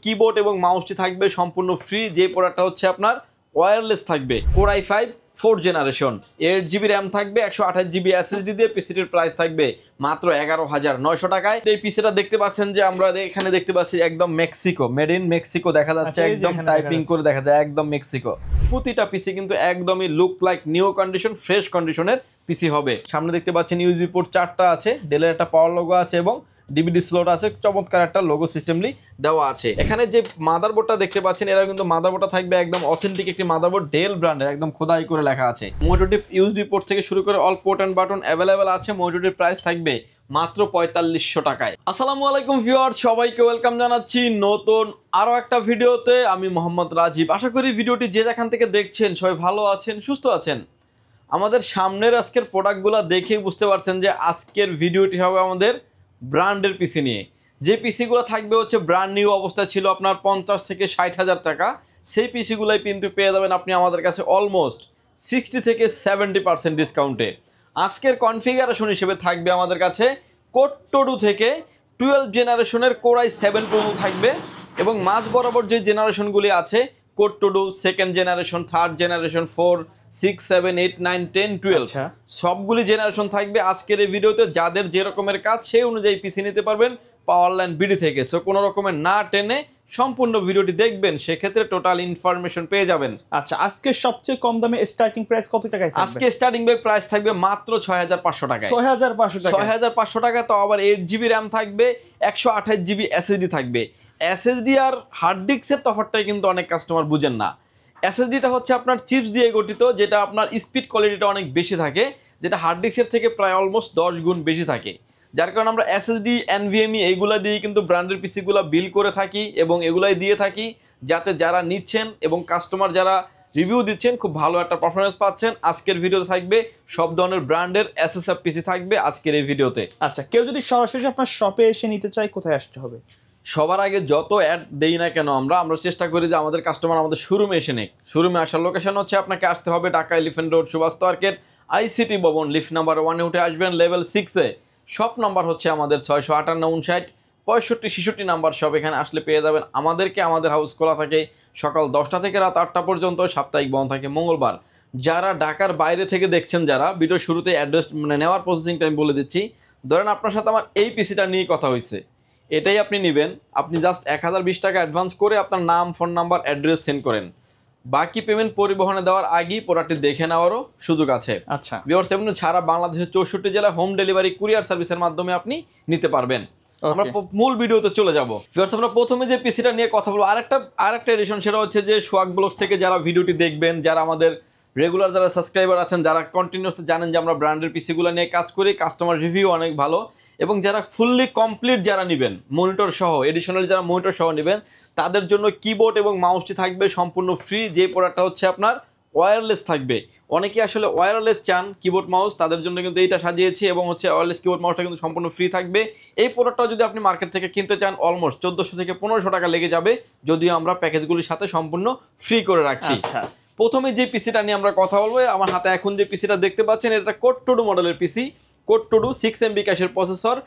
Keyboard এবং মাউসটি থাকবে সম্পূর্ণ ফ্রি। যে প্রোডাক্টটা হচ্ছে আপনার ওয়্যারলেস থাকবে। Core i5 4th generation, 8GB RAM থাকবে, 128GB SSD দিয়ে। পিসিটির প্রাইস থাকবে মাত্র 11,900 টাকায়। এই পিসিটা দেখতে পাচ্ছেন যে আমরা এখানে দেখতে পাচ্ছি একদম মেক্সিকো, মেড ইন মেক্সিকো দেখা যাচ্ছে, একদম টাইপিং করে দেখা যায় একদম মেক্সিকো। প্রতিটা পিসি কিন্তু একদমই look like new condition, fresh কন্ডিশনের পিসি হবে। সামনে দেখতে পাচ্ছেন ইউএসবি পোর্ট 4টা আছে, ডেলের একটা পাওয়ার লোগো আছে এবং ডিভিডি স্লট আছে, চমৎকার একটা লোগো সিস্টেমলি দেওয়া আছে। এখানে যে মাদারবোর্ডটা দেখতে পাচ্ছেন এরা কিন্তু মাদারবোর্ডটা থাকবে একদম অথেন্টিক একটি মাদারবোর্ড, ডেল ব্র্যান্ডের, একদম খোদাই করে লেখা আছে। মোটোটিভ ইউএসবি পোর্ট থেকে শুরু করে all port and button available আছে। মোটোটিভ প্রাইস থাকবে মাত্র 4500 টাকায়। আসসালামু আলাইকুম ভিউয়ার্স, সবাইকে ওয়েলকাম জানাচ্ছি নতুন আরো একটা ভিডিওতে। আমি মোহাম্মদ রাজীব। আশা করি ভিডিওটি যে যেখান থেকে দেখছেন সবাই ভালো আছেন, সুস্থ আছেন। আমাদের সামনের আজকের প্রোডাক্টগুলো দেখেই বুঝতে পারছেন যে আজকের ভিডিওটি হবে আমাদের ব্র্যান্ডের পিসি নিয়ে। যে পিসিগুলো থাকবে হচ্ছে ব্র্যান্ড নিউ অবস্থা ছিল আপনার 50 থেকে 60,000 টাকা, সেই পিসিগুলোই কিন্তু পেয়ে যাবেন আপনি আমাদের কাছে অলমোস্ট 60 থেকে 70% ডিসকাউন্টে। আজকের কনফিগারেশন হিসেবে থাকবে আমাদের কাছে কোর 2 থেকে 12 জেনারেশনের কোর i7 পর্যন্ত থাকবে এবং মাঝ বরাবর যে জেনারেশনগুলি আছে core 2 second generation, third generation, 4, 6, 7, 8, 9, 10, 12 সবগুলি জেনারেশন থাকবে আজকের এই ভিডিওতে। যাদের যে রকমের কাজ সেই অনুযায়ী পিসি নিতে পারবেন পাওয়ারল্যান্ড বিডি থেকে। সো কোনো রকমের না টেনে সম্পূর্ণ ভিডিওটি দেখবেন, সেক্ষেত্রে টোটাল ইনফরমেশন পেয়ে যাবেন। আচ্ছা, আজকে সবচেয়ে কম দামে স্টার্টিং প্রাইস কত টাকায় থাকবে? আজকে স্টার্টিং প্রাইস থাকবে মাত্র 6,500 টাকায়। 6,500 টাকা, 6,500 টাকা। তো আবার 8GB র্যাম থাকবে, 128GB SSD থাকবে। SSD আর হার্ড ডিস্কের তফাৎটাই কিন্তু অনেক কাস্টমার বুঝেন না। SSDটা হচ্ছে আপনার চিপস দিয়ে গঠিত, যেটা আপনার স্পিড কোয়ালিটিটা অনেক বেশি থাকে, যেটা হার্ড ডিস্কের থেকে প্রায় অলমোস্ট 10 গুণ বেশি থাকে। যার কারণে আমরা SSD, NVMe এইগুলা দিয়ে কিন্তু ব্র্যান্ডের পিসিগুলো বিল করে থাকি এবং এগুলাই দিয়ে থাকি, যাতে যারা নিচ্ছেন এবং কাস্টমার যারা রিভিউ দিচ্ছেন খুব ভালো একটা পারফরমেন্স পাচ্ছেন। আজকের ভিডিওতে থাকবে সব ধরনের ব্র্যান্ডের SSF পিসি থাকবে আজকের এই ভিডিওতে। আচ্ছা, কেউ যদি সরাসরি আপনার শপে এসে নিতে চায় কোথায় আসতে হবে? সবার আগে যত অ্যাড দেই না কেন আমরা চেষ্টা করি যে আমাদের কাস্টমার আমাদের শোরুমে এসে নেক। শোরুমে আসার লোকেশন হচ্ছে আপনাকে আসতে হবে Dhaka elephant road, Subhash market, ICT Bhaban, lift number 1-এ উঠে আসবেন, লেভেল 6-এ। শপ নাম্বার হচ্ছে আমাদের 658-59-65-66 নাম্বার শপ। এখানে আসলে পেয়ে যাবেন আমাদেরকে। আমাদের হাউস খোলা থাকে সকাল 10টা থেকে রাত 8টা পর্যন্ত, সাপ্তাহিক বন্ধ থাকে মঙ্গলবার। যারা ঢাকার বাইরে থেকে দেখছেন, যারা ভিডিও শুরুতে অ্যাড্রেস নেওয়ার প্রসেসিংটা আমি বলে দিচ্ছি। ধরেন আপনার সাথে আমার এই পিসিটা নিয়ে কথা হয়েছে, এটাই আপনি নেবেন। আপনি জাস্ট 1020 টাকা অ্যাডভান্স করে আপনার নাম, ফোন নাম্বার, অ্যাড্রেস সেন্ড করেন। বাকি পেমেন্ট পরিবহনে দেওয়ার আগেই প্রোডাক্টটি দেখে নেওয়ারও সুযোগ আছে। আচ্ছা, ভিউয়ার্স, এমনি সারা বাংলাদেশের 64 জেলা হোম ডেলিভারি কুরিয়ার সার্ভিসের মাধ্যমে আপনি নিতে পারবেন। আমরা মূল ভিডিওতে চলে যাব। ভিউয়ার্স, আমরা প্রথমে যে পিসিটা নিয়ে কথা বলবো আরেকটা এডিশন, সেটা হচ্ছে যে সোয়াগ ব্লগস থেকে যারা ভিডিওটি দেখবেন, যারা আমাদের রেগুলার যারা সাবস্ক্রাইবার আছেন, যারা কন্টিনিউসলি জানেন যে আমরা ব্র্যান্ডের পিসিগুলো নিয়ে কাজ করি, কাস্টমার রিভিউ অনেক ভালো, এবং যারা ফুললি কমপ্লিট যারা নেবেন মনিটর সহ, এডিশনাল যারা মনিটর সহ নেবেন, তাদের জন্য কিবোর্ড এবং মাউসটি থাকবে সম্পূর্ণ ফ্রি। যে প্রোডাক্টটা হচ্ছে আপনার ওয়্যারলেস থাকবে। অনেকে আসলে ওয়্যারলেস চান কিবোর্ড মাউস, তাদের জন্য কিন্তু এইটা সাজিয়েছি, এবং হচ্ছে ওয়্যারলেস কিবোর্ড মাউসটা কিন্তু সম্পূর্ণ ফ্রি থাকবে। এই প্রোডাক্টটা যদি আপনি মার্কেট থেকে কিনতে চান অলমোস্ট 1400 থেকে 1500 টাকা লেগে যাবে, যদিও আমরা প্যাকেজগুলির সাথে সম্পূর্ণ ফ্রি করে রাখছি। প্রথমে যে পিসিটা নিয়ে আমরা কথা বলবো, আমার হাতে এখন যে পিসিটা দেখতে পাচ্ছেন, এটা কোর 2 মডেলের পিসি। কোর 2 6MB ক্যাশের প্রসেসর,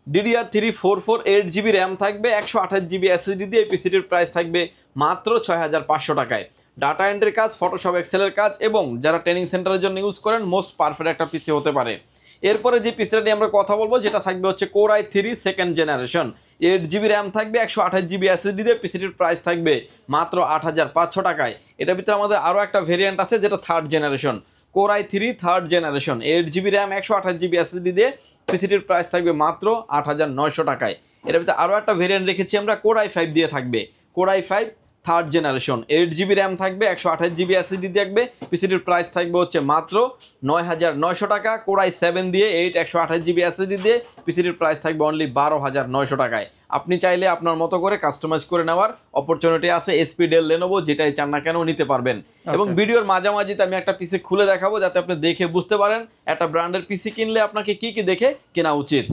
DDR3 4 8GB র্যাম থাকবে, 128GB SSD দিয়ে। এই পিসিটির প্রাইস থাকবে মাত্র 6,500 টাকায়। ডাটা এন্ট্রির কাজ, ফটোশপ, এক্সেলের কাজ এবং যারা ট্রেনিং সেন্টারের জন্য ইউজ করেন মোস্ট পারফেক্ট একটা পিসি হতে পারে। এরপরে যে পিসিটা নিয়ে আমরা কথা বলবো, যেটা থাকবে হচ্ছে core i3 second generation, 8GB RAM থাকবে, 128GB SSD দিয়ে। পিসিটির প্রাইস থাকবে মাত্র 8,500 টাকায়। এটার ভিতরে আমাদের আরও একটা ভেরিয়েন্ট আছে, যেটা third generation, core i3 third generation, 8GB RAM, 128GB SSD দিয়ে। পিসিটির প্রাইস থাকবে মাত্র 8,900 টাকায়। এটার ভিতরে আরও একটা ভেরিয়েন্ট রেখেছি আমরা, কোর i5 দিয়ে থাকবে। Core i5 third generation, 8GB RAM থাকবে, 128GB SSD থাকবে। পিসিটির প্রাইস থাকবে হচ্ছে মাত্র 9,900 টাকা। কোর i7 দিয়ে 128GB SSD দিয়ে। পিসিটির প্রাইস থাকবে অনলি 12,900 টাকায়। আপনি চাইলে আপনার মতো করে কাস্টমাইজ করে নেওয়ার অপরচুনিটি আছে। HP, ডেল, লেনোভো যেটাই চান না কেন নিতে পারবেন। এবং ভিডিওর মাঝামাঝিতে আমি একটা পিসি খুলে দেখাবো, যাতে আপনি দেখে বুঝতে পারেন একটা ব্র্যান্ডের পিসি কিনলে আপনাকে কি কি দেখে কেনা উচিত।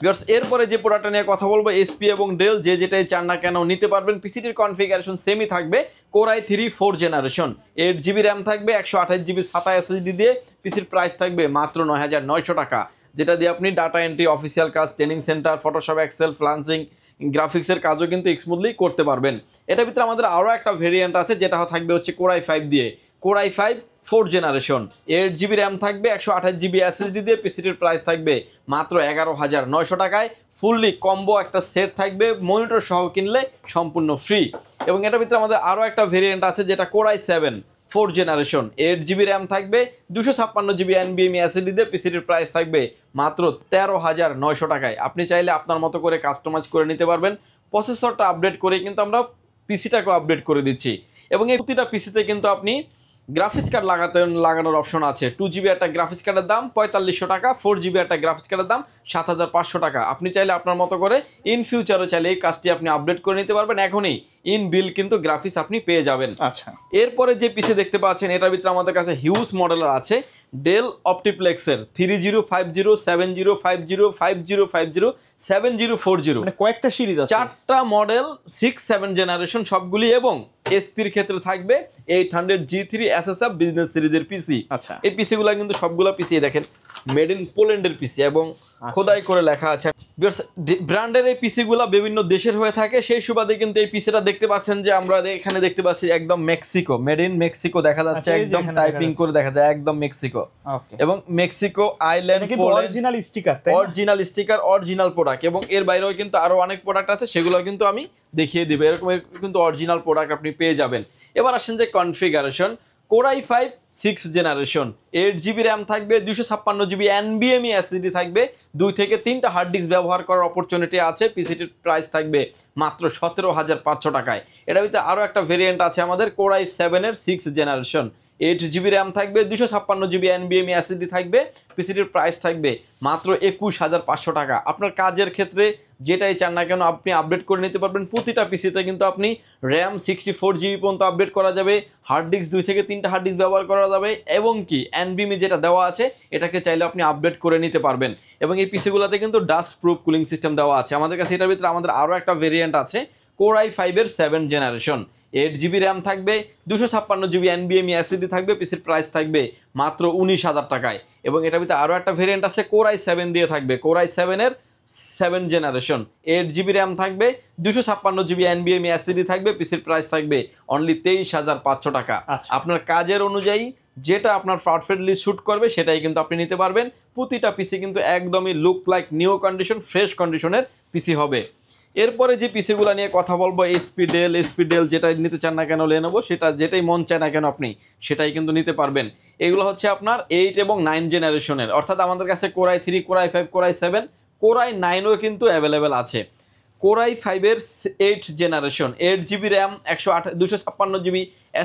ভিউয়ার্স, এরপরে যে প্রোডাক্টটা নিয়ে কথা বলবো, HP এবং ডেল যে যেটাই চান না কেন নিতে পারবেন। পিসিটির কনফিগারেশন সেমই থাকবে। Core i3 4th generation, 8GB RAM থাকবে, 128GB SATA SSD দিয়ে। পিসির প্রাইস থাকবে মাত্র 9,900 টাকা, যেটা দিয়ে আপনি ডাটা এন্ট্রি, অফিসিয়াল কাজ, training centre, photoshop, excel, freelancing, গ্রাফিক্সের কাজও কিন্তু স্মুথলি করতে পারবেন। এটার ভিতরে আমাদের আরও একটা ভেরিয়েন্ট আছে যেটা থাকবে হচ্ছে কোরাই 5 দিয়ে, core i 5 4th generation, 8GB RAM থাকবে, 128GB SSD দিয়ে। পিসিটির প্রাইস থাকবে মাত্র 11,900 টাকায়। ফুললি কম্বো একটা সেট থাকবে, মনিটর সহ কিনলে সম্পূর্ণ ফ্রি। এবং এটার ভিতরে আমাদের আরও একটা ভেরিয়েন্ট আছে যেটা core i 7 4th generation, 8GB RAM থাকবে, 256GB NVMe SSD দিয়ে। পিসিটির প্রাইস থাকবে মাত্র 13,900 টাকায়। আপনি চাইলে আপনার মতো করে কাস্টমাইজ করে নিতে পারবেন। প্রসেসরটা আপডেট করে কিন্তু আমরা পিসিটাকেও আপডেট করে দিচ্ছি। এবং এই প্রতিটা পিসিতে কিন্তু আপনি গ্রাফিক্স কার্ড লাগানোর অপশন আছে। 2GB একটা গ্রাফিক্স কার্ডের দাম 4500 টাকা, 4GB একটা গ্রাফিক্স কার্ডের দাম 7500 টাকা। আপনি চাইলে আপনার মতো করে ইন ফিউচারও চাইলে এই কাজটি আপনি আপডেট করে নিতে পারবেন। এখনই ইন বিল কিন্তু গ্রাফিক্স আপনি পেয়ে যাবেন। আচ্ছা, এরপরে যে পিসি দেখতে পাচ্ছেন এটার ভিতরে আমাদের কাছে হিউজ মডেলের আছে। ডেল অপটিপ্লেক্সের 3050, 7050, 5050, 7040, মানে কয়েকটা সিরিজ আছে, 4টা মডেল, 6-7 জেনারেশন সবগুলি। এবং এসপির ক্ষেত্রে থাকবে 800G3 SSF বিজনেস সিরিজের পিসি। আচ্ছা, এই পিসিগুলো কিন্তু সবগুলো পিসি দেখেন মেড ইন পোল্যান্ডের পিসি এবং খোদাই করে লেখা আছে। ব্র্যান্ডের এই পিসিগুলো বিভিন্ন দেশের হয়ে থাকে, সেই সুবাদে কিন্তু এই পিসিটা দেখতে পাচ্ছেন যে আমরা এখানে দেখতে পাচ্ছি একদম মেক্সিকো, মেড ইন মেক্সিকো দেখা যাচ্ছে, একদম টাইপিং করে দেখা যায় একদম মেক্সিকো। এবং মেক্সিকো আইল্যান্ড কিন্তু original sticker, original sticker, original product. এবং এর বাইরেও কিন্তু আরো অনেক প্রোডাক্ট আছে, সেগুলো কিন্তু আমি দেখিয়ে দিব। এরকম কিন্তু অরিজিনাল প্রোডাক্ট আপনি পেয়ে যাবেন। এবার আসেন যে configuration, core i 5 6th generation, 8GB RAM থাকবে, 256GB NVMe SSD থাকবে, 2 থেকে 3টা হার্ড ডিস্ক ব্যবহার করার অপরচুনিটি আছে। পিসিটির প্রাইস থাকবে মাত্র 17,500 টাকায়। এটার ভিতরে আরও একটা ভেরিয়েন্ট আছে আমাদের core i 7 6th generation, 8GB RAM থাকবে, 256GB NVMe SSD থাকবে। পিসিটির প্রাইস থাকবে মাত্র 21,500 টাকা। আপনার কাজের ক্ষেত্রে যেটাই চান না কেন আপনি আপডেট করে নিতে পারবেন। প্রতিটা পিসিতে কিন্তু আপনি র্যাম 64GB পর্যন্ত আপডেট করা যাবে, হার্ড ডিস্ক 2 থেকে 3টা হার্ড ডিস্ক ব্যবহার করা যাবে, এবং কি NVMe যেটা দেওয়া আছে এটাকে চাইলে আপনি আপডেট করে নিতে পারবেন। এবং এই পিসিগুলোতে কিন্তু ডাস্ট প্রুফ কুলিং সিস্টেম দেওয়া আছে আমাদের কাছে। এটার ভিতরে আমাদের আরও একটা ভেরিয়েন্ট আছে core i 5 7th generation, 8GB RAM থাকবে, 256GB NVMe SSD থাকবে। পিসির প্রাইস থাকবে মাত্র 19,000 টাকায়। এবং এটার ভিতরে আরও একটা ভেরিয়েন্ট আছে কোরাই 7 দিয়ে থাকবে, কোরাই 7 জেনারেশন, 8GB র্যাম থাকবে, 256GB NVMe SSD থাকবে। পিসির প্রাইস থাকবে অনলি 23,500 টাকা। আপনার কাজের অনুযায়ী যেটা আপনার পারফেক্টলি শ্যুট করবে সেটাই কিন্তু আপনি নিতে পারবেন। প্রতিটা পিসি কিন্তু একদমই look like new condition, fresh কন্ডিশনের পিসি হবে। এরপরে যে পিসিগুলো নিয়ে কথা বলবো, এসপি ডেল যেটা নিতে চান না কেন লেনোভো, সেটা যেটাই মন চায় না কেন আপনি সেটাই কিন্তু নিতে পারবেন। এগুলো হচ্ছে আপনার 8 এবং 9 জেনারেশনের, অর্থাৎ আমাদের কাছে কোরাই 3, কোরাই 5, কোরাই 7, কোরাই 9ও কিন্তু অ্যাভেলেবেল আছে। Core i 5 8th generation, 8GB RAM, 256GB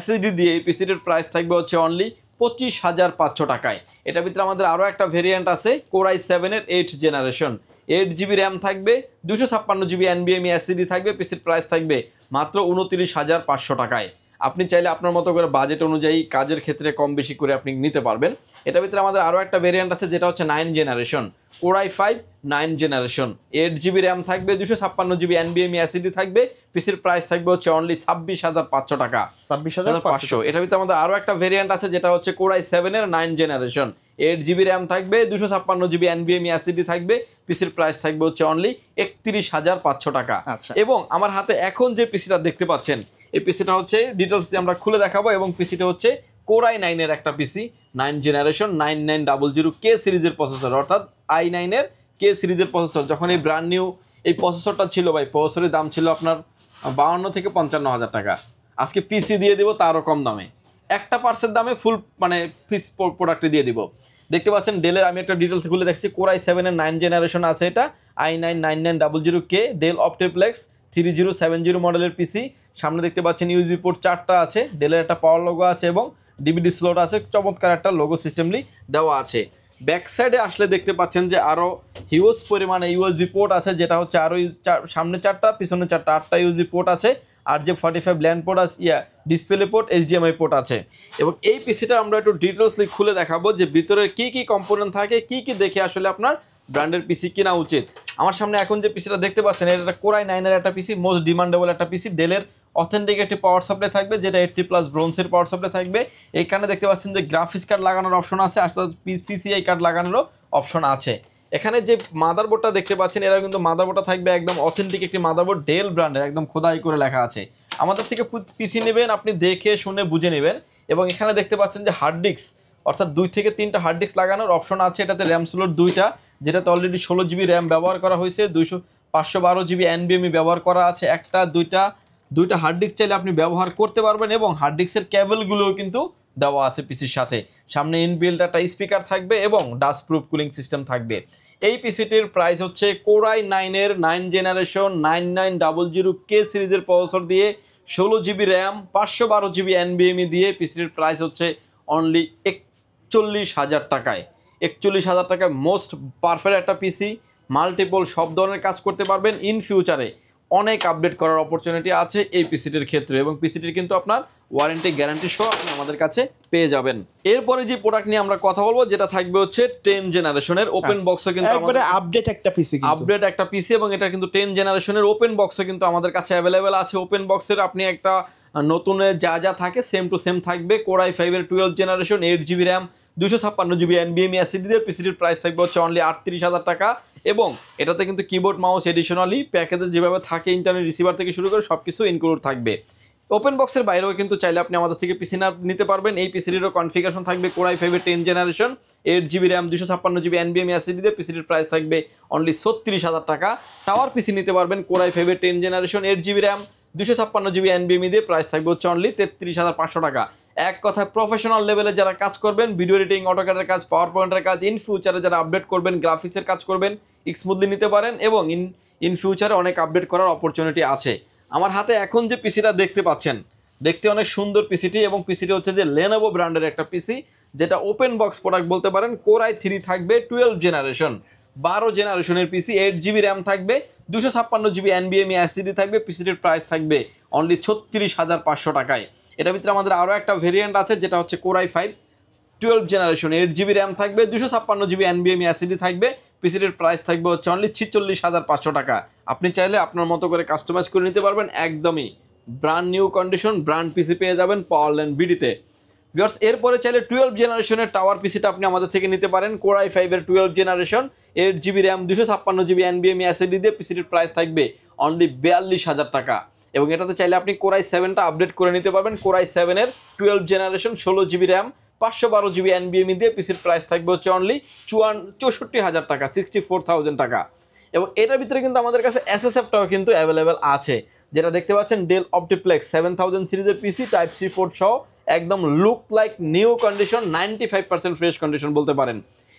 SSD দিয়ে এই পিসিটির প্রাইস থাকবে হচ্ছে অনলি 25,500 টাকায়। এটার ভিতরে আমাদের আরও একটা ভেরিয়েন্ট আছে core i 7 8th generation, 8GB RAM থাকবে, 256GB NVMe SSD থাকবে। পিসির প্রাইস থাকবে মাত্র 29,500 টাকায়। আপনি চাইলে আপনার মতো করে বাজেট অনুযায়ী কাজের ক্ষেত্রে কম বেশি করে আপনি নিতে পারবেন। এটার ভিতরে আমাদের আরও একটা ভেরিয়েন্ট আছে যেটা হচ্ছে 9 generation, core i 5 9 generation, 8GB RAM থাকবে, 256GB NVMe SSD থাকবে। পিসির প্রাইস থাকবে হচ্ছে অনলি 26,500 টাকা, 26,500। এটার ভিতরে আমাদের আরও একটা ভেরিয়েন্ট আছে যেটা হচ্ছে কোরাই 7 9 জেনারেশন, 8GB র্যাম থাকবে, 256GB NVMe SSD থাকবে। পিসির প্রাইস থাকবে হচ্ছে অনলি 31,500 টাকা। এবং আমার হাতে এখন যে পিসিটা দেখতে পাচ্ছেন এই পিসিটা হচ্ছে ডিটেলস দিয়ে আমরা খুলে দেখাবো। এবং পিসিটা হচ্ছে কোরাই 9 একটা পিসি, 9 জেনারেশন, 9900K সিরিজের প্রসেসর, অর্থাৎ i9 K সিরিজের প্রসেসর। যখন এই ব্র্যান্ড নিউ এই প্রসেসরটা ছিল ভাই, প্রসেসরের দাম ছিল আপনার 52 থেকে 55,000 টাকা। আজকে পিসি দিয়ে দেবো তারও কম দামে, একটা পার্সের দামে ফুল মানে পিস প্রোডাক্টে দিয়ে দিব। দেখতে পাচ্ছেন ডেলের, আমি একটা ডিটেলস খুলে দেখছি, কোরাই 7 9 জেনারেশন আছে এটা, i9 9900K, ডেল অপটিপ্লেক্স 3070 মডেলের পিসি। সামনে দেখতে পাচ্ছেন USB পোর্ট 4টা আছে, ডেলের একটা পাওয়ার লোগো আছে এবং ডিভিডি স্লট আছে, চমৎকার একটা লোগো সিস্টেমলি দেওয়া আছে। ব্যাক সাইডে আসলে দেখতে পাচ্ছেন যে আরও হিউজ পরিমাণে USB পোর্ট আছে, যেটা হচ্ছে আরও সামনে 4টা পিছনে 4টা 8টা USB পোর্ট আছে। আর যে 45 ল্যান্ড পোর্ট আছে, ডিসপ্লে পোর্ট, HDMI পোর্ট আছে। এবং এই পিসিটা আমরা একটু ডিটেলসলি খুলে দেখাবো যে ভিতরে কী কী কম্পোনেন্ট থাকে, কী কী দেখে আসলে আপনার ব্র্যান্ডের পিসি কেনা উচিত। আমার সামনে এখন যে পিসিটা দেখতে পাচ্ছেন এটা কোরাই 9 একটা পিসি, মোস্ট ডিমান্ডেবল একটা পিসি। ডেলের অথেন্টিক একটি পাওয়ার সাপ্লাই থাকবে যেটা 80+ ব্রোঞ্জের পাওয়ার সাপ্লাই থাকবে। এখানে দেখতে পাচ্ছেন যে গ্রাফিক্স কার্ড লাগানোর অপশন আছে, আসলে PCI কার্ড লাগানোরও অপশন আছে। এখানে যে মাদারবোর্ডটা দেখতে পাচ্ছেন, এরা কিন্তু মাদারবোর্ডটা থাকবে একদম অথেন্টিক একটি মাদারবোর্ড, ডেল ব্র্যান্ডের, একদম খোদাই করে লেখা আছে। আমাদের থেকে পিসি নেবেন আপনি দেখে শুনে বুঝে নেবেন। এবং এখানে দেখতে পাচ্ছেন যে হার্ড ডিস্ক, অর্থাৎ 2 থেকে 3টা হার্ড ডিস্ক লাগানোর অপশন আছে। এটাতে র্যাম স্লট 2টা, যেটাতে অলরেডি 16 জিবি র্যাম ব্যবহার করা হয়েছে, 512 জিবি NVMe ব্যবহার করা আছে। দুইটা হার্ড ডিস্ক চাইলে আপনি ব্যবহার করতে পারবেন। এবং হার্ড ডিস্কের কেবলগুলোও কিন্তু দেওয়া আছে পিসির সাথে। সামনে ইনবিল্ট একটা স্পিকার থাকবে এবং ডাস্ট প্রুফ কুলিং সিস্টেম থাকবে। এই পিসিটির প্রাইস হচ্ছে Core i9 এর 9 জেনারেশন 9900K সিরিজের প্রসেসর দিয়ে 16 জিবি র্যাম 512 জিবি NVMe দিয়ে পিসিটির প্রাইস হচ্ছে অনলি 41,000 টাকায়। 41,000 টাকায় মোস্ট পারফেক্ট একটা পিসি, মাল্টিপল সব ধরনের কাজ করতে পারবেন। ইন ফিউচারে অনেক আপডেট করার অপরচুনিটি আছে এই পিসিটির ক্ষেত্রে। এবং পিসিটির কিন্তু আপনার ওয়ারেন্টি গ্যারান্টি সহ আপনি আমাদের কাছে পেয়ে যাবেন। এরপরে যে প্রোডাক্ট নিয়ে আমরা কথা বলবো, যেটা থাকবে হচ্ছে 10 জেনারেশনের ওপেন বক্সও কিন্তু একবারে আপডেট একটা পিসি, আপডেট একটা পিসি। এবং এটা কিন্তু 10 জেনারেশনের ওপেন বক্সও কিন্তু আমাদের কাছে অ্যাভেলেবেল আছে। ওপেন বক্সের আপনি একটা নতুন যা থাকে সেম টু সেম থাকবে। Core i5 এর 12 generation 8 GB RAM 256 GB NVMe SSD দিয়ে পিসিটির প্রাইস থাকবে হচ্ছে অনলি 38,000 টাকা। এবং এটাতে কিন্তু কিবোর্ড মাউস এডিশনালি প্যাকেজে যেভাবে থাকে ইন্টারনেট রিসিভার থেকে শুরু করে সব কিছু ইনক্লুড থাকবে। ওপেন বক্সের বাইরেও কিন্তু চাইলে আপনি আমাদের থেকে পিসি নিতে পারবেন। এই পিসিটিরও কনফিগারেশন থাকবে Core i5 এর 10 generation 8 GB RAM 256 GB NVMe SSD দিয়ে পিসিটির প্রাইস থাকবে অনলি 36,000 টাকা। টাওয়ার পিসি নিতে পারবেন Core i5 এর 10 generation 8 GB RAM 256 GB NVMe দিয়ে প্রাইস থাকবে হচ্ছে অনলি 33,500 টাকা। এক কথায় প্রফেশনাল লেভেলে যারা কাজ করবেন, ভিডিও এডিটিং, অটোক্যাডের কাজ, পাওয়ার পয়েন্টের কাজ, ইন ফিউচারে যারা আপডেট করবেন, গ্রাফিক্সের কাজ করবেন, স্মুথলি নিতে পারেন। এবং ইন ফিউচারে অনেক আপডেট করার অপরচুনিটি আছে। আমার হাতে এখন যে পিসিটা দেখতে পাচ্ছেন, দেখতে অনেক সুন্দর পিসিটি। এবং পিসিটি হচ্ছে যে Lenovo ব্র্যান্ডের একটা পিসি, যেটা ওপেন বক্স প্রোডাক্ট বলতে পারেন। Core i3 থাকবে 12 জেনারেশন 12 জেনারেশনের পিসি, 8 জিবি র্যাম থাকবে 256 জিবি NVMe SSD থাকবে। পিসিটির প্রাইস থাকবে অনলি 36,500 টাকায়। এটার ভিতরে আমাদের আরও একটা ভেরিয়েন্ট আছে, যেটা হচ্ছে Core i5 12 generation 8 GB RAM থাকবে 256 জিবি NVMe SSD থাকবে। পিসিটির প্রাইস থাকবে হচ্ছে অনলি 46,500 টাকা। আপনি চাইলে আপনার মতো করে কাস্টমাইজ করে নিতে পারবেন। একদমই ব্র্যান্ড নিউ কন্ডিশন ব্র্যান্ড পিসি পেয়ে যাবেন পাওয়ারল্যান্ড বিডিতে। ভিউয়ার্স, এরপরে চাইলে 12 জেনারেশনের টাওয়ার পিসিটা আপনি আমাদের থেকে নিতে পারেন। Core i5 এর 12 generation 8 GB RAM 256 GB NVMe SSD দিয়ে পিসিটির প্রাইস থাকবে অনলি 42,000 টাকা। এবং এটাতে চাইলে আপনি Core i7টা আপডেট করে নিতে পারবেন। Core i7 এর 12 generation 16 GB RAM 512 GB NVMe দিয়ে পিসির প্রাইস থাকবে হচ্ছে অনলি 64,000 টাকা, 64,000 টাকা। এবং এটার ভিতরে কিন্তু আমাদের কাছে SSFটাও কিন্তু অ্যাভেলেবেল আছে, যেটা দেখতে পাচ্ছেন ডেল অপটিপ্লেক্স 7000 সিরিজের পিসি, টাইপ সি পোর্ট সহ, একদম look like new condition, 95% fresh condition বলতে পারেন।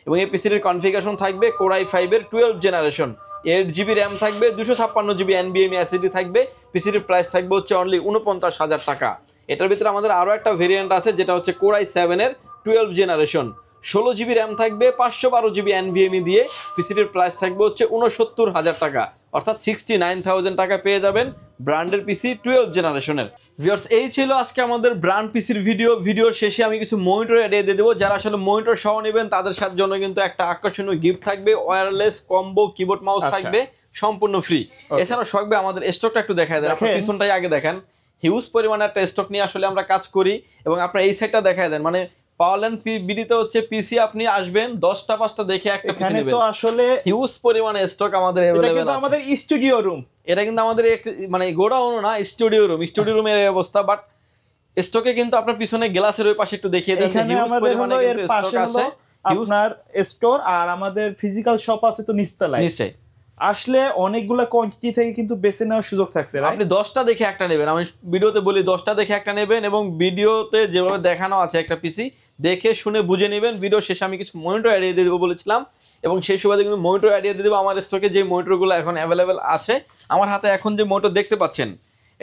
এবং এই পিসিটির কনফিগারেশন থাকবে Core i5 এর 12 জেনারেশন 8 জিবি র্যাম থাকবে 256 জিবি NVMe SSD থাকবে। পিসিটির প্রাইস থাকবে হচ্ছে অনলি 49,000 টাকা। এটার ভিতরে আমাদের আরও একটা ভেরিয়েন্ট আছে, যেটা হচ্ছে Core i7 এর 12 জেনারেশন 16 জিবি র্যাম থাকবে 512 জিবি NVMe দিয়ে। পিসিটির প্রাইস থাকবে হচ্ছে 69,000 টাকা, অর্থাৎ 69,000 টাকা পেয়ে যাবেন ব্র্যান্ডের পিসি 12 জেনারেশনের। ভিউয়ার্স, এই ছিল আজকে আমাদের ব্র্যান্ড পিসির ভিডিওর শেষে আমি কিছু মনিটর অ্যাড দিয়ে দেবো। যারা আসলে মনিটর সহ নেবেন তাদের সাথে জন্য কিন্তু একটা আকর্ষণীয় গিফট থাকবে, ওয়্যারলেস কম্বো কিবোর্ড মাউস থাকবে সম্পূর্ণ ফ্রি। এছাড়াও থাকবে আমাদের স্টকটা একটু দেখায় দেন, আপনার পিছনটাই আগে দেখেন। হিউজ পরিমাণে একটা স্টক নিয়ে আসলে আমরা কাজ করি। এবং আপনার এই সাইডটা দেখায় দেন, মানে পাওয়ারল্যান্ড বিডিতে হচ্ছে পিসি আপনি আসবেন 10টা 5টা দেখে একটা পিসি নেবেন। তো আসলে হিউজ পরিমাণে স্টক আমাদের अवेलेबल আছে। এটা কিন্তু আমাদের স্টুডিও রুম, এটা কিন্তু আমাদের মানে গোডাউন না, স্টুডিও রুমের অবস্থা। বাট স্টকে কিন্তু আপনার পিছনে গ্লাসের ওই পাশে একটু দেখিয়ে দেন, এখানে আমাদের হলো এর পাশে হলো আপনার স্টোর, আর আমাদের ফিজিক্যাল শপ আছে তো নিচতলায়। নিশ্চয়ই আসলে অনেকগুলো কোয়ান্টিটি থেকে কিন্তু বেছে নেওয়ার সুযোগ থাকছে। আপনি 10টা দেখে একটা নেবেন, আমি ভিডিওতে বলি 10টা দেখে একটা নেবেন। এবং ভিডিওতে যেভাবে দেখানো আছে একটা পিসি দেখে শুনে বুঝে নেবেন। ভিডিও শেষে আমি কিছু মনিটর অ্যাড দিয়ে দেবো বলেছিলাম, এবং সেই সুবাদে কিন্তু মনিটর অ্যাড দিয়ে দেবো। আমার স্টকে যে মনিটরগুলো এখন অ্যাভেলেবেল আছে, আমার হাতে এখন যে মনিটর দেখতে পাচ্ছেন,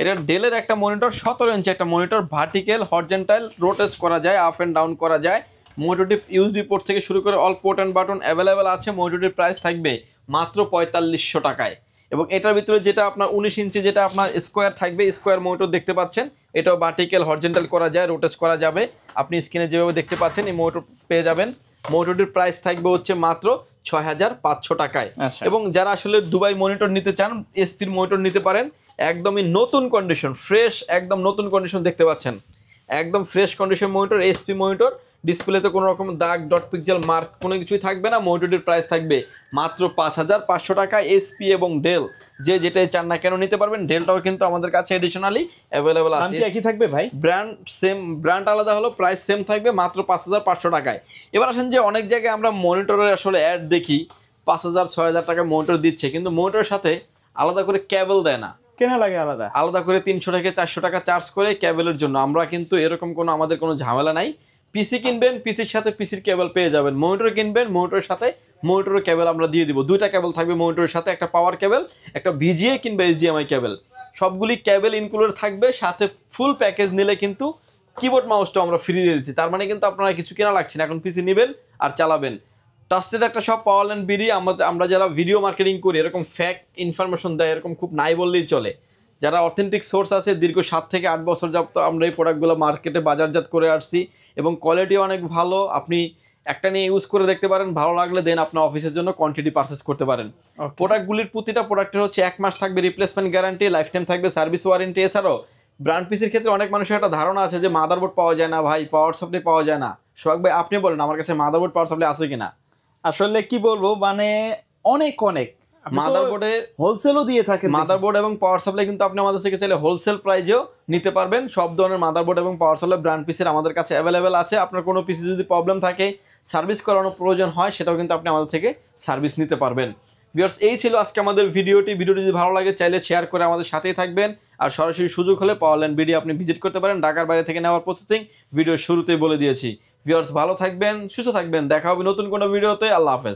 এটা ডেলের একটা মনিটর, 17 ইঞ্চি একটা মনিটর, ভার্টিক্যাল হরিজন্টাল রোটেট করা যায়, আপ অ্যান্ড ডাউন করা যায়। মনিটরটি ইউএসবি পোর্ট থেকে শুরু করে all port and button available আছে। মনিটরটির প্রাইস থাকবে মাত্র 4500 টাকায়। এবং এটার ভিতরে যেটা আপনার 19 ইঞ্চি যেটা আপনার স্কোয়ার থাকবে, স্কোয়ার মনিটর দেখতে পাচ্ছেন, এটাও ভার্টিক্যাল হরিজন্টাল করা যায়, রোটেট করা যাবে। আপনি স্ক্রিনে যেভাবে দেখতে পাচ্ছেন এই মনিটর পেয়ে যাবেন। মনিটরটির প্রাইস থাকবে হচ্ছে মাত্র 6500 টাকায়। এবং যারা আসলে দুবাই মনিটর নিতে চান, এসপির মনিটর নিতে পারেন, একদমই নতুন কন্ডিশন, ফ্রেশ, একদম নতুন কন্ডিশন দেখতে পাচ্ছেন, একদম fresh condition monitor, SP monitor ডিসপ্লেতে কোনো রকম দাগ ডট পিক্সেল মার্ক কোনো কিছুই থাকবে না। মনিটরটির প্রাইস থাকবে মাত্র 5500 টাকা। এসপি এবং ডেল যে যেটাই চান না কেন নিতে পারবেন। ডেলটাও কিন্তু আমাদের কাছে এডিশনালি অ্যাভেলেবল দাম আছে। কি একই থাকবে ভাই? ব্র্যান্ড আলাদা হলো, প্রাইস সেম থাকবে মাত্র 5500 টাকায়। এবার আসেন যে অনেক জায়গায় আমরা মনিটরের আসলে অ্যাড দেখি 5000-6000 টাকায় মনিটর দিচ্ছে, কিন্তু মনিটরের সাথে আলাদা করে ক্যাবেল দেয় না, কেনা লাগে আলাদা করে 300 থেকে 400 টাকা চার্জ করে ক্যাবেলের জন্য। আমরা কিন্তু এরকম কোনো আমাদের কোনো ঝামেলা নাই। পিসি কিনবেন, পিসির সাথে পিসির কেবল পেয়ে যাবেন। মনিটর কিনবেন, মনিটরের সাথে মনিটরের কেবল আমরা দিয়ে দিব। 2টা কেবল থাকবে মনিটরের সাথে, একটা পাওয়ার কেবল, একটা ভিজিএ কিংবা এইচডিএমআই কেবল। সবগুলি কেবল ইনক্লুডেড থাকবে। সাথে ফুল প্যাকেজ নিলে কিন্তু কিবোর্ড মাউসটাও আমরা ফ্রি দিয়ে দিচ্ছি। তার মানে কিন্তু আপনারা কিছু কেনা লাগছে না, এখন পিসি নেবেন আর চালাবেন। ট্রাস্টেড একটা সব পাওয়ার ল্যান্ড বিডি। আমরা যারা ভিডিও মার্কেটিং করি এরকম ফ্যাক্ট ইনফরমেশন দেয় এরকম খুব নাই বললেই চলে। যারা অথেন্টিক সোর্স আছে, দীর্ঘ 7 থেকে 8 বছর যাবত আমরা এই প্রোডাক্টগুলো মার্কেটে বাজারজাত করে আসছি এবং কোয়ালিটি অনেক ভালো। আপনি একটা নিয়ে ইউজ করে দেখতে পারেন, ভালো লাগলে দেন আপনার অফিসের জন্য কোয়ান্টিটি পারচেস করতে পারেন। প্রোডাক্টগুলির প্রতিটা প্রোডাক্টের হচ্ছে 1 মাস থাকবে রিপ্লেসমেন্ট গ্যারান্টি, লাইফ টাইম থাকবে সার্ভিস ওয়ারেন্টি। এছাড়াও ব্র্যান্ড পিসির ক্ষেত্রে অনেক মানুষের একটা ধারণা আছে যে মাদারবোর্ড পাওয়া যায় না ভাই, পাওয়ার সাপ্লাই পাওয়া যায় না। সোহাগ ভাই আপনি বলেন আমার কাছে মাদারবোর্ড পাওয়ার সাপ্লাই আছে কিনা? আসলে কি বলবো, মানে অনেক মাদারবোর্ডের হোলসেলও দিয়ে থাকে। মাদারবোর্ড এবং পাওয়ার সাপ্লাই কিন্তু আপনি আমাদের থেকে চাইলে হোলসেল প্রাইজেও নিতে পারবেন। সব ধরনের মাদারবোর্ড এবং পাওয়ার সাপ্লাই ব্র্যান্ড পিসির আমাদের কাছে অ্যাভেলেবেল আছে। আপনার কোনো পিসি যদি প্রবলেম থাকে, সার্ভিস করানোর প্রয়োজন হয়, সেটাও কিন্তু আপনি আমাদের থেকে সার্ভিস নিতে পারবেন। ভিউয়ার্স, এই ছিল আজকে আমাদের ভিডিওটি যদি ভালো লাগে চাইলে শেয়ার করে আমাদের সাথেই থাকবেন। আর সরাসরি সুযোগ হলে পাওয়ার ল্যান্ড বিডি আপনি ভিজিট করতে পারেন। ঢাকার বাইরে থেকে নেওয়ার প্রসেসিং ভিডিওর শুরুতেই বলে দিয়েছি। ভিউয়ার্স, ভালো থাকবেন, সুস্থ থাকবেন, দেখা হবে নতুন কোনো ভিডিওতে। আল্লাহ হাফেজ।